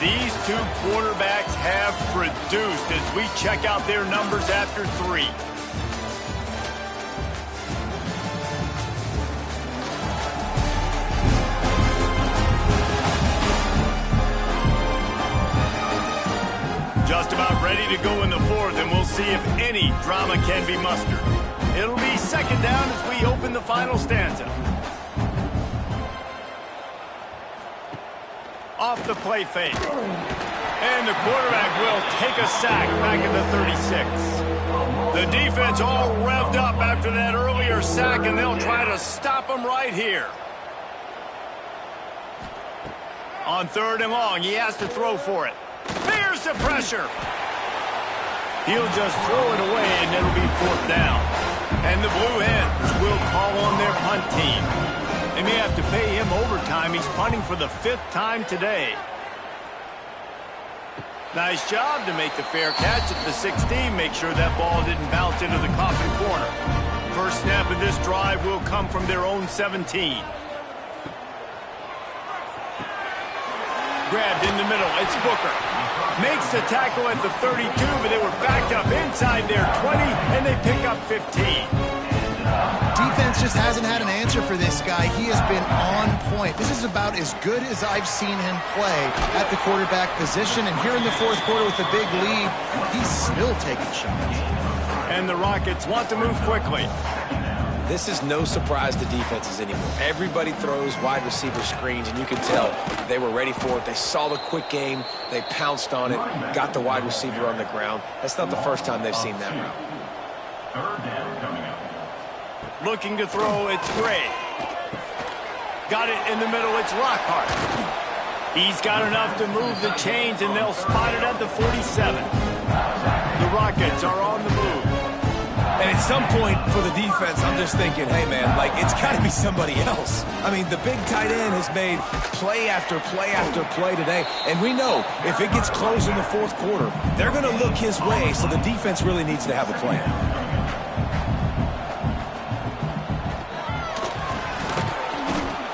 These two quarterbacks have produced as we check out their numbers after 3. Just about ready to go in the 4th, and we'll see if any drama can be mustered. It'll be second down as we open the final stanza. Off the play fake. And the quarterback will take a sack back at the 36. The defense all revved up after that earlier sack, and they'll try to stop him right here. On 3rd and long, he has to throw for it. There's the pressure. He'll just throw it away, and it'll be 4th down. And the Blue Hens will call on their punt team. They may have to pay him overtime. He's punting for the 5th time today. Nice job to make the fair catch at the 16. Make sure that ball didn't bounce into the coffin corner. First snap of this drive will come from their own 17. Grabbed in the middle. It's Booker. Makes the tackle at the 32, but they were backed up inside their 20, and they pick up 15. Defense just hasn't had an answer for this guy. He has been on point. This is about as good as I've seen him play at the quarterback position. And here in the 4th quarter with a big lead, he's still taking shots. And the Rockets want to move quickly. This is no surprise to defenses anymore. Everybody throws wide receiver screens, and you can tell they were ready for it. They saw the quick game. They pounced on it, got the wide receiver on the ground. That's not the first time they've seen that route. 3rd down coming up. Looking to throw, it's Gray. Got it in the middle, it's Lockhart. He's got enough to move the chains, and they'll spot it at the 47. The Rockets are on the move. And at some point for the defense, I'm just thinking, hey, man, like, it's got to be somebody else. I mean, the big tight end has made play after play after play today. And we know if it gets close in the 4th quarter, they're going to look his way, so the defense really needs to have a plan.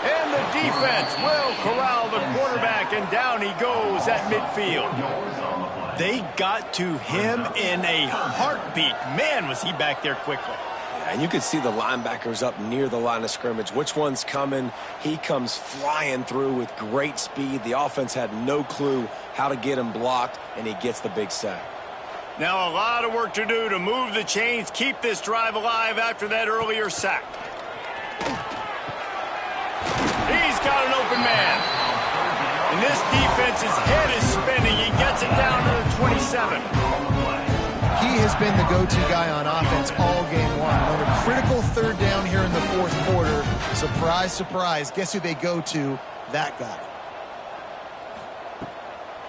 And the defense will corral the quarterback, and down he goes at midfield. They got to him in a heartbeat. Man, was he back there quickly. Yeah, and you could see the linebackers up near the line of scrimmage. Which one's coming? He comes flying through with great speed. The offense had no clue how to get him blocked, and he gets the big sack. Now a lot of work to do to move the chains, keep this drive alive after that earlier sack. He's got an open man. And this defense's head is spinning. He gets it down to the 27. He has been the go-to guy on offense all game long. On a critical 3rd down here in the 4th quarter, surprise, surprise, guess who they go to? That guy.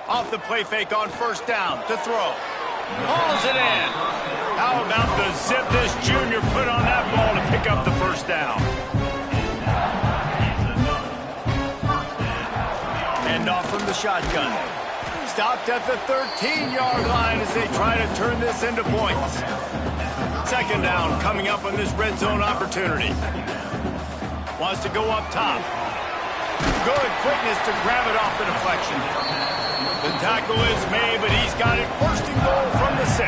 Off the play fake on 1st down to throw. Hauls it in. How about the zip this junior put on that ball to pick up the 1st down? Off from the shotgun. Stopped at the 13-yard line as they try to turn this into points. 2nd down coming up on this red zone opportunity. Wants to go up top. Good quickness to grab it off the deflection. The tackle is made, but he's got it 1st and goal from the 6.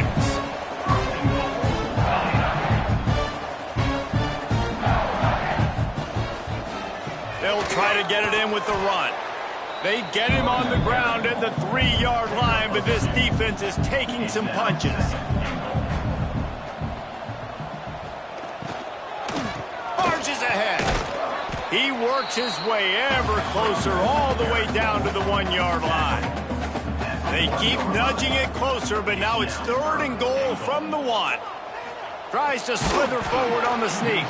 They'll try to get it in with the run. They get him on the ground at the 3-yard line, but this defense is taking some punches. Marches ahead. He works his way ever closer all the way down to the 1-yard line. They keep nudging it closer, but now it's 3rd and goal from the 1. Tries to slither forward on the sneak.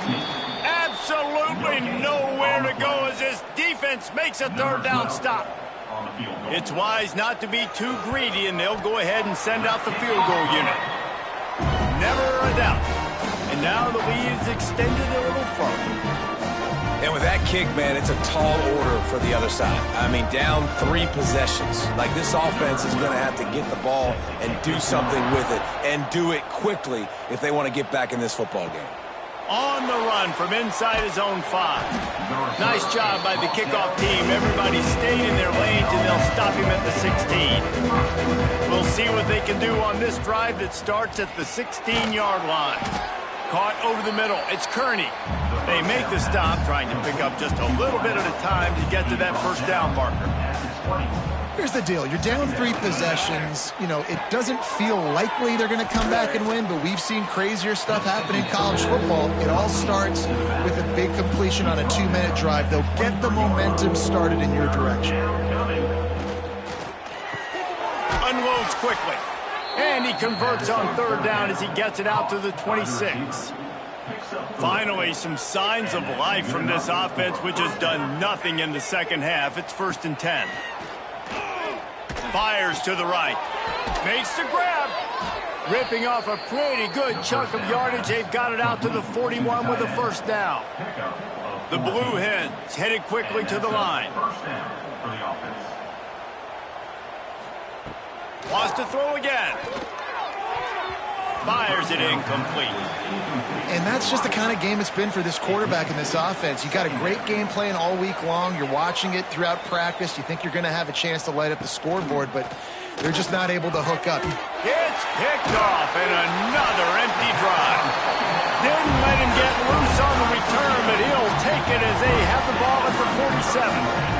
Absolutely nowhere to go as this defense makes a 3rd down stop. It's wise not to be too greedy, and they'll go ahead and send out the field goal unit. Never a doubt. And now the lead is extended a little further. And with that kick, man, it's a tall order for the other side. I mean, down 3 possessions. Like, this offense is going to have to get the ball and do something with it, and do it quickly if they want to get back in this football game. On the run from inside his own 5. Nice job by the kickoff team. Everybody stayed in their lanes, and they'll stop him at the 16. We'll see what they can do on this drive that starts at the 16-yard line. Caught over the middle. It's Kearney. They make the stop, trying to pick up just a little bit at a time to get to that first down marker. Here's the deal. You're down 3 possessions. You know, it doesn't feel likely they're going to come back and win, but we've seen crazier stuff happen in college football. It all starts with a big completion on a 2-minute drive. They'll get the momentum started in your direction. Unloads quickly. And he converts on 3rd down as he gets it out to the 26. Finally, some signs of life from this offense, which has done nothing in the second half. It's 1st and 10. Fires to the right. Makes the grab. Ripping off a pretty good chunk of yardage. They've got it out to the 41 with a 1st down. The Blue Hens headed quickly to the line. Wants to throw again. Fires it incomplete. And that's just the kind of game it's been for this quarterback in this offense. You got a great game plan all week long. You're watching it throughout practice. You think you're going to have a chance to light up the scoreboard, but they're just not able to hook up. It's picked off, and another empty drive. Didn't let him get loose on the return, but he'll take it as they have the ball at the 47.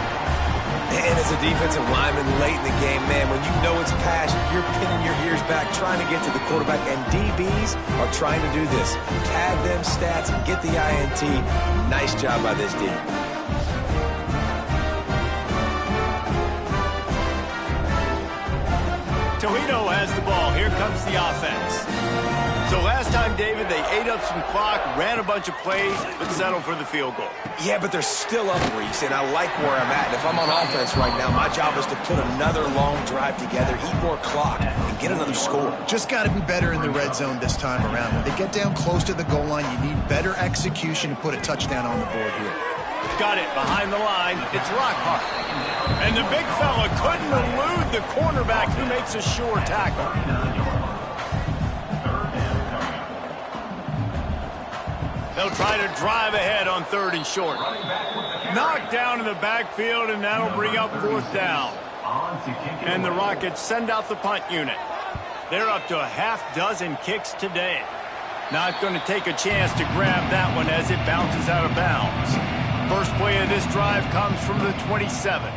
And as a defensive lineman late in the game, man, when you know it's pass, you're pinning your ears back trying to get to the quarterback, and DBs are trying to do this. Pad them stats and get the INT. Nice job by this D. Toledo has the ball. Here comes the offense. So last time, David, they ate up some clock, ran a bunch of plays, but settled for the field goal. Yeah, but they're still up, Reese, and I like where I'm at. And if I'm on offense right now, my job is to put another long drive together, eat more clock, and get another score. Just got to be better in the red zone this time around. When they get down close to the goal line, you need better execution to put a touchdown on the board here. Got it behind the line. It's Lockhart. And the big fella couldn't elude the cornerback who makes a sure tackle. They'll try to drive ahead on 3rd and short. Knocked down in the backfield, and that'll bring up 4th down. And the Rockets send out the punt unit. They're up to a half-dozen kicks today. Not going to take a chance to grab that one as it bounces out of bounds. First play of this drive comes from the 27.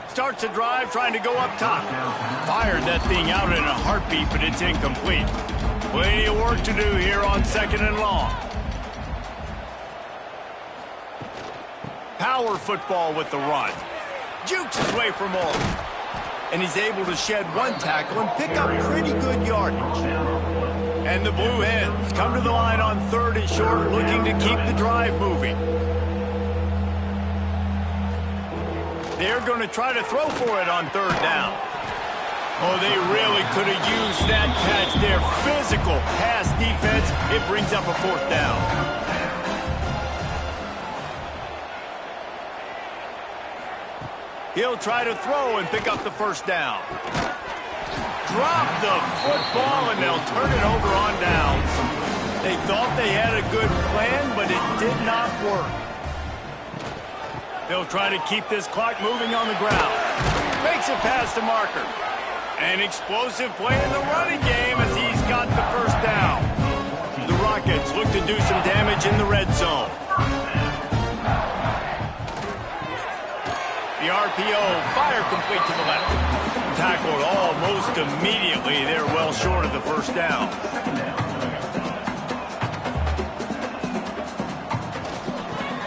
Starts a drive trying to go up top. Fired that thing out in a heartbeat, but it's incomplete. Plenty of work to do here on 2nd and long. Power football with the run. Jukes his way for more. And he's able to shed 1 tackle and pick up pretty good yardage. And the Blue Hens come to the line on 3rd and short, looking to keep the drive moving. They're going to try to throw for it on 3rd down. Oh, they really could have used that catch there. Physical pass defense. It brings up a 4th down. He'll try to throw and pick up the 1st down. Drop the football, and they'll turn it over on downs. They thought they had a good plan, but it did not work. They'll try to keep this clock moving on the ground. Makes it past the marker. An explosive play in the running game as he's got the 1st down. The Rockets look to do some damage in the red zone. The RPO, fire complete to the left. Tackled almost immediately. They're well short of the 1st down.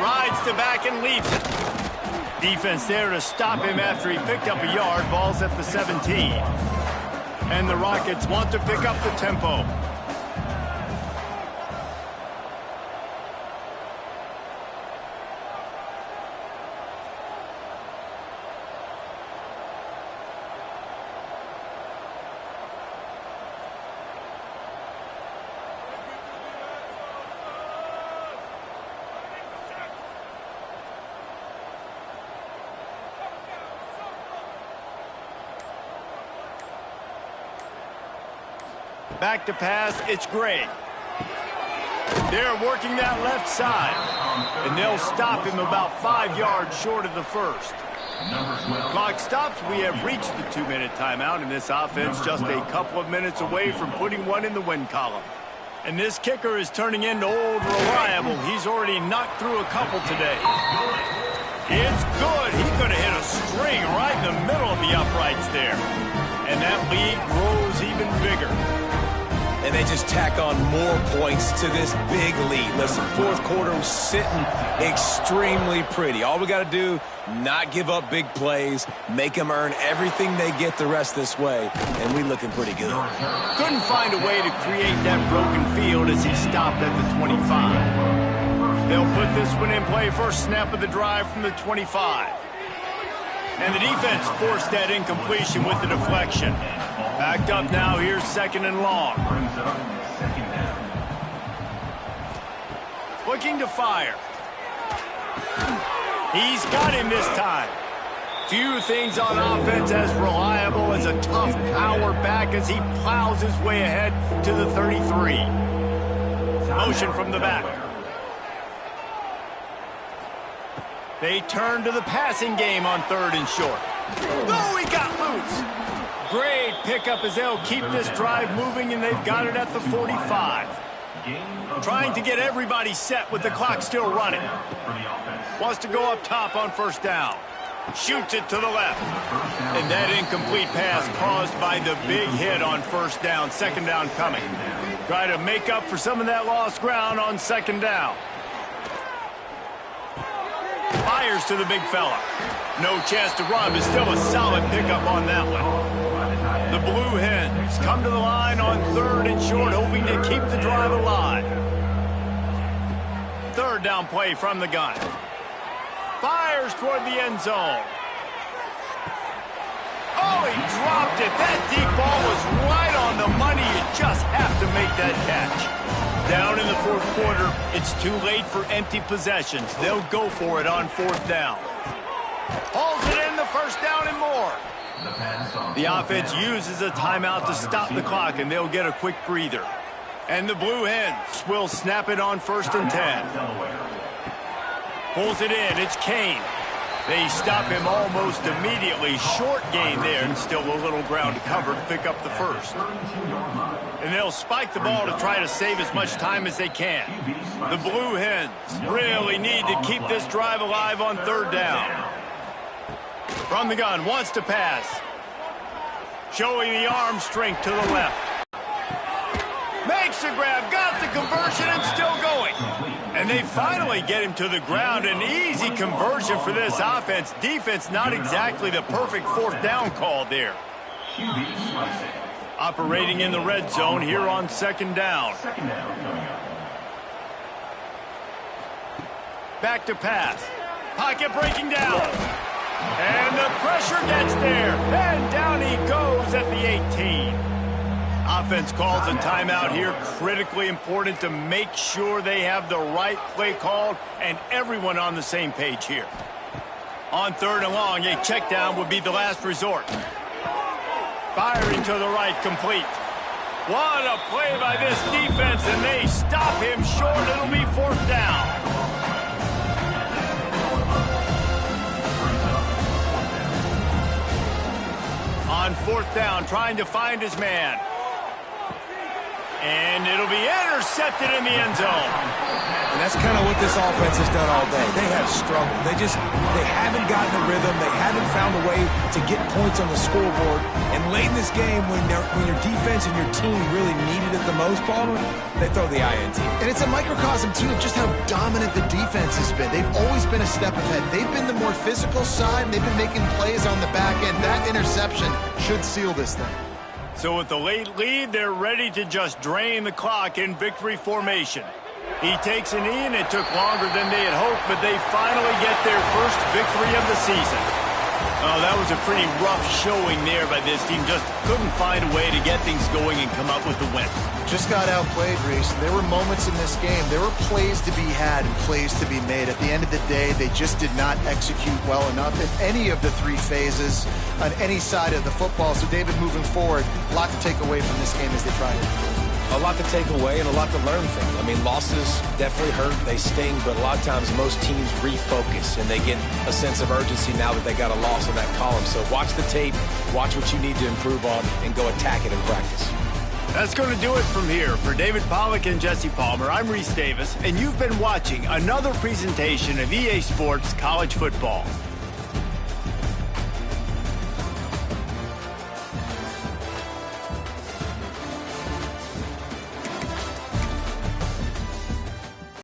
Rides to back and leaves it. Defense there to stop him after he picked up a yard. Ball's at the 17. And the Rockets want to pick up the tempo. Back to pass, it's Gray. They're working that left side, and they'll stop him about 5 yards short of the first. Clock stops. We have reached the 2-minute timeout, and this offense just a couple of minutes away from putting one in the win column. And this kicker is turning into old reliable. He's already knocked through a couple today. It's good. He could have hit a string right in the middle of the uprights there. And that lead grows even bigger. And they just tack on more points to this big lead. Listen, fourth quarter was sitting extremely pretty. All we got to do, not give up big plays, make them earn everything they get the rest this way, and we looking pretty good. Couldn't find a way to create that broken field as he stopped at the 25. They'll put this one in play, first snap of the drive from the 25. And the defense forced that incompletion with the deflection. Backed up now, here's 2nd and long. Looking to fire. He's got him this time. Few things on offense as reliable as a tough power back as he plows his way ahead to the 33. Motion from the back. They turn to the passing game on 3rd and short. Oh, he got loose. Great pickup as they'll keep this drive moving, and they've got it at the 45. Trying to get everybody set with the clock still running. Wants to go up top on 1st down. Shoots it to the left. And that incomplete pass caused by the big hit on 1st down. 2nd down coming. Try to make up for some of that lost ground on 2nd down. Fires to the big fella. No chance to run, but still a solid pickup on that one. The Blue Hens come to the line on 3rd and short, hoping to keep the drive alive. 3rd down play from the gun. Fires toward the end zone. Oh, he dropped it. That deep ball was right on the money. You just have to make that catch. Down in the 4th quarter, it's too late for empty possessions. They'll go for it on 4th down. Holds it in, the 1st down and more. The offense uses a timeout to stop the clock, and they'll get a quick breather. And the Blue Hens will snap it on 1st and 10. Pulls it in, it's Kane. They stop him almost immediately. Short gain there, and still a little ground to cover to pick up the first. And they'll spike the ball to try to save as much time as they can. The Blue Hens really need to keep this drive alive on 3rd down. From the gun, wants to pass. Showing the arm strength to the left. Makes the grab, got the conversion, and still going. And they finally get him to the ground. An easy conversion for this offense. Defense, not exactly the perfect 4th down call there. Operating in the red zone here on 2nd down. Back to pass. Pocket breaking down. And the pressure gets there. And down he goes at the 18. Offense calls a timeout here. Critically important to make sure they have the right play called and everyone on the same page here. On 3rd and long, a check down would be the last resort. Firing to the right, complete. What a play by this defense, and they stop him short. It'll be 4th down. On 4th down, trying to find his man. And it'll be intercepted in the end zone. And that's kind of what this offense has done all day. They have struggled. They haven't gotten a rhythm. They haven't found a way to get points on the scoreboard. And late in this game, when your defense and your team really needed it the most, Palmer, they throw the INT. And it's a microcosm, too, of just how dominant the defense has been. They've always been a step ahead. They've been the more physical side, and they've been making plays on the back end. That interception should seal this thing. So with the late lead, they're ready to just drain the clock in victory formation. He takes a knee, and it took longer than they had hoped, but they finally get their first victory of the season. Oh, that was a pretty rough showing there by this team. Just couldn't find a way to get things going and come up with the win. Just got outplayed, Reese. There were moments in this game. There were plays to be had and plays to be made. At the end of the day, they just did not execute well enough in any of the three phases on any side of the football. So, David, moving forward, a lot to take away from this game as they try it. A lot to take away and a lot to learn from. I mean, losses definitely hurt. They sting, but a lot of times most teams refocus and they get a sense of urgency now that they got a loss in that column. So watch the tape, watch what you need to improve on, and go attack it in practice. That's going to do it from here. For David Pollack and Jesse Palmer, I'm Reese Davis, and you've been watching another presentation of EA Sports College Football.